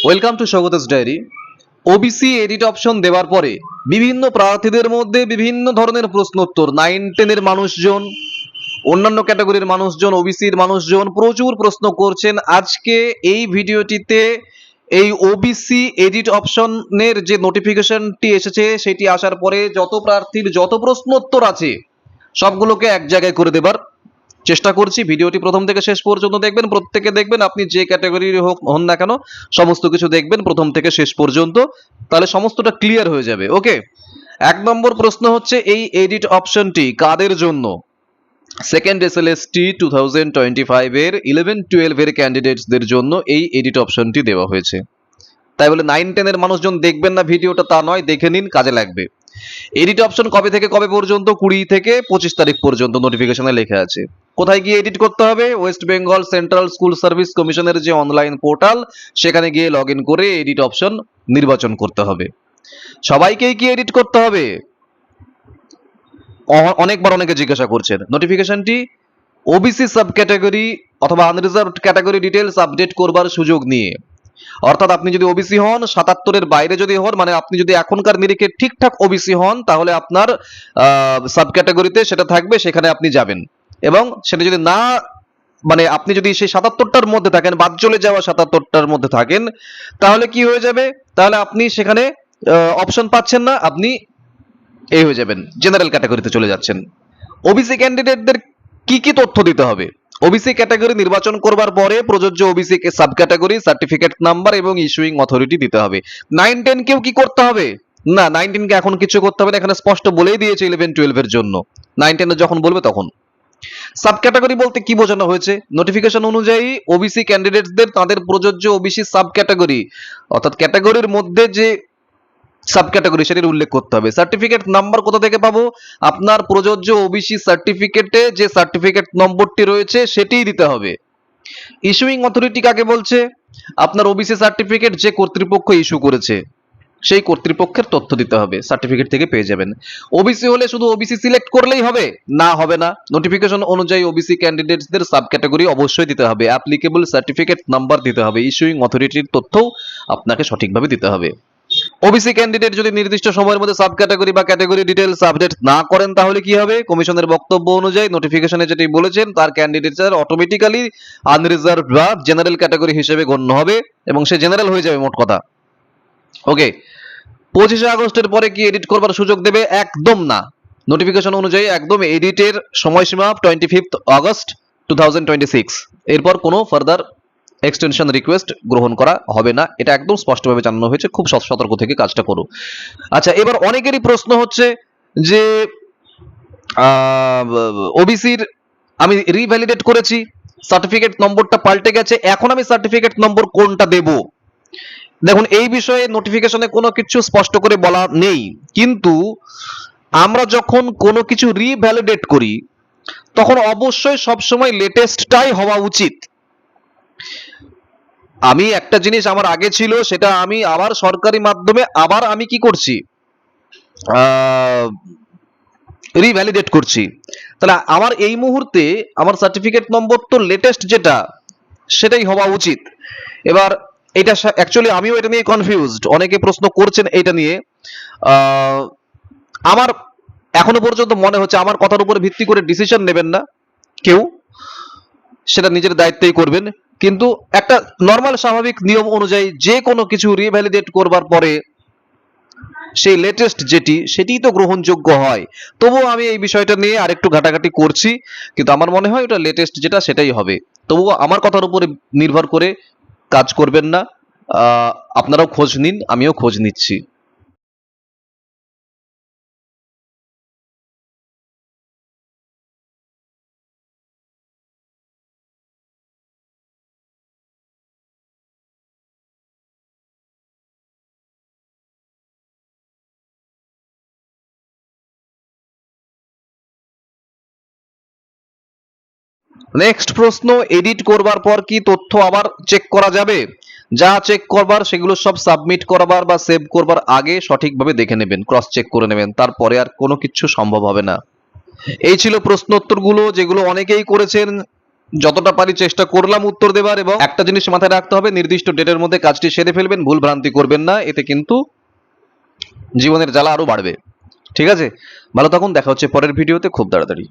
Welcome to স্বাগতস diary. OBC edit option দেওয়ার পরে বিভিন্ন প্রার্থীদের মধ্যে বিভিন্ন ধরনের প্রশ্নোত্তর, 9-10 এর মানুষজন, অন্যান্য ক্যাটাগরির মানুষজন, ওবিসির মানুষজন প্রচুর প্রশ্ন করছেন। আজকে এই ভিডিওটিতে এই ওবিসি এডিট অপশনের যে নোটিফিকেশনটি এসেছে সেটি আসার পরে যত প্রার্থীর যত প্রশ্নোত্তর আছে সবগুলোকে এক জায়গায় করে দেবার চেষ্টা করছি। ভিডিওটি প্রথম থেকে শেষ পর্যন্ত দেখবেন, প্রত্যেকে দেখবেন, আপনি যে ক্যাটাগরির হন না কেন সমস্ত কিছু দেখবেন প্রথম থেকে শেষ পর্যন্ত, তাহলে সমস্তটা ক্লিয়ার হয়ে যাবে। ওকে, 1 নম্বর প্রশ্ন হচ্ছে এই এডিট অপশনটি কাদের জন্য? সেকেন্ড এসএলএসটি 2025 এর 11-12 এর ক্যান্ডিডেটসদের জন্য এই এডিট অপশনটি দেওয়া হয়েছে। তাই বলে 9-10 এর মানুষজন দেখবেন না ভিডিওটা তা নয়, দেখে নিন, কাজে লাগবে। এডিট অপশন কবে থেকে কবে পর্যন্ত? 20 থেকে 25 তারিখ পর্যন্ত নোটিফিকেশনে লেখা আছে। কোথায় গিয়ে এডিট করতে হবে? West Bengal central school service কমিশনের যে অনলাইন পোর্টাল সেখানে গিয়ে লগ ইন করে এডিট অপশন নির্বাচন করতে হবে। সবাইকেই কি এডিট করতে হবে? অনেকবার অনেকে জিজ্ঞাসা করছেন। নোটিফিকেশনটি ওবিসি সাব ক্যাটাগরি অথবা আনরিজার্ভড ক্যাটাগরি ডিটেলস আপডেট করবার সুযোগ নিয়ে, অর্থাৎ আপনি যদি ওবিসি হন, 77 এর বাইরে যদি হন, মানে আপনি যদি এখনকার নিরিখে ঠিকঠাক ওবিসি হন, তাহলে আপনার সাব ক্যাটাগরিতে সেটা থাকবে, সেখানে আপনি যাবেন। এবং সেটা যদি না, মানে আপনি যদি সেই 77টার মধ্যে থাকেন, বাদ চলে যাওয়া 77টার মধ্যে থাকেন, তাহলে কি হয়ে যাবে? তাহলে আপনি সেখানে অপশন পাচ্ছেন না, আপনি এই হয়ে যাবেন, জেনারেল ক্যাটাগরিতে চলে যাচ্ছেন। ওবিসি ক্যান্ডিডেটদের কি কি তথ্য দিতে হবে? ওবিসি ক্যাটাগরি নির্বাচন করবার পরে প্রযোজ্য OBC sub category, certificate number এবং ইস্যুইং অথরিটি দিতে হবে। 9-10 কেও কি করতে হবে? না, 9-10 কে এখন কিছু করতে হবে না, এখানে স্পষ্ট বলেই দিয়েছে 11-12 এর জন্য। 9-10 এর যখন বলবে তখন। সাব ক্যাটাগরি বলতে কি বোঝানো হয়েছে? নোটিফিকেশন অনুযায়ী ওবিসি ক্যান্ডিডেটসদের তাদের প্রযোজ্য ওবিসি সাব ক্যাটাগরি, অর্থাৎ ক্যাটাগরির মধ্যে যে সাব ক্যাটাগরি সেটির উল্লেখ করতে হবে। সার্টিফিকেট নাম্বার কোথা থেকে পাবো? আপনার প্রযোজ্য ওবিসি সার্টিফিকেটে যে সার্টিফিকেট নম্বরটি রয়েছে সেটিই দিতে হবে। ইস্যুইং অথরিটি কাকে বলছে? আপনার ওবিসি সার্টিফিকেট যে কর্তৃপক্ষ ইস্যু করেছে সেই কর্তৃপক্ষের তথ্য দিতে হবে, সার্টিফিকেট থেকে পেয়ে যাবেন। ওবিসি হলে শুধু ওবিসি সিলেক্ট করলেই হবে? না, হবে না। নোটিফিকেশন অনুযায়ী ওবিসি ক্যান্ডিডেটসদের সাব ক্যাটাগরি অবশ্যই দিতে হবে, অ্যাপ্লিকেবল সার্টিফিকেট নাম্বার দিতে হবে, ইস্যুইং অথরিটির তথ্যও আপনাকে সঠিকভাবে দিতে হবে। ওবিসি ক্যান্ডিডেট যদি নির্দিষ্ট সময়ের মধ্যে সাব ক্যাটাগরি বা ক্যাটাগরি ডিটেইলস আপডেট না করেন তাহলে কি হবে? কমিশনের বক্তব্য অনুযায়ী নোটিফিকেশনে যেটি বলেছেন তার ক্যান্ডিডেটস অটোমেটিক্যালি আনরিজার্ভড বা জেনারেল ক্যাটাগরি হিসেবে গণ্য হবে এবং সে জেনারেল হয়ে যাবে, মোট কথা। ওকে, 25শে আগস্টের পরে কি এডিট করবার সুযোগ দেবে? একদম না। নোটিফিকেশন অনুযায়ী একদম এডিটের সময়সীমা 25 আগস্ট 2026। এরপর কোনো ফার্দার এক্সটেনশন রিকোয়েস্ট গ্রহণ করা হবে না, এটা একদম স্পষ্টভাবে জানানো হয়েছে। খুব সতর্ক থেকে কাজটা করো। আচ্ছা, এবার অনেকেরই প্রশ্ন হচ্ছে যে ওবিসির আমি রিভ্যালিডেট করেছি, সার্টিফিকেট নম্বরটা পাল্টে গেছে, এখন আমি সার্টিফিকেট নম্বর কোনটা দেব? দেখুন, এই বিষয়ে নোটিফিকেশনে কোনো কিছু স্পষ্ট করে বলা নেই, কিন্তু আমরা যখন কোনো কিছু রিভ্যালিডেট করি তখন অবশ্যই সবসময় লেটেস্টটাই হওয়া উচিত। আমি একটা জিনিস আমার আগে ছিল, সেটা আমি আবার সরকারি মাধ্যমে আবার আমি কি করছি, রিভ্যালিডেট করছি। তাহলে আমার এই মুহূর্তে আমার সার্টিফিকেট নম্বর তো লেটেস্ট যেটা সেটাই হওয়া উচিত। এবার এটা অ্যাকচুয়ালি আমিও এটা নিয়ে কনফিউজড, অনেকে প্রশ্ন করছেন এটা নিয়ে। আমার এখনো পর্যন্ত মনে হচ্ছে আমার কথার উপরে ভিত্তি করে ডিসিশন নেবেন না কেউ, সেটা নিজের দায়িত্বেই করবেন। কিন্তু একটা নর্মাল স্বাভাবিক নিয়ম অনুযায়ী যে কোনো কিছু রিভ্যালিডেট করবার পরে সেই লেটেস্ট যেটি সেটিই তো গ্রহণযোগ্য হয়। তবুও আমি এই বিষয়টা নিয়ে আরেকটু ঘাটাঘাটি করছি, কিন্তু আমার মনে হয় ওটা লেটেস্ট যেটা সেটাই হবে। তবুও আমার কথার উপরে নির্ভর করে কাজ করবেন না, আপনারাও খোঁজ নিন, আমিও খোঁজ নিচ্ছি। নেক্সট প্রশ্ন, এডিট করবার পর কি তথ্য আবার চেক করা যাবে? যা চেক করবার সেগুলো সব সাবমিট করবার বা সেভ করবার আগে সঠিকভাবে দেখে নেবেন, ক্রস চেক করে নেবেন, তারপরে আর কোনো কিছু সম্ভব হবে না। এই ছিল প্রশ্ন উত্তরগুলো যেগুলো অনেকেই করেছেন, যতটা পারি চেষ্টা করলাম উত্তর দেবার, এবং একটা জিনিস মাথায় রাখতে হবে, নির্দিষ্ট ডেটের মধ্যে কাজটি সেরে ফেলবেন, ভুল ভ্রান্তি করবেন না, এতে কিন্তু জীবনের জ্বালা আরো বাড়বে। ঠিক আছে, ভালো থাকুন, দেখা হচ্ছে পরের ভিডিওতে খুব তাড়াতাড়ি।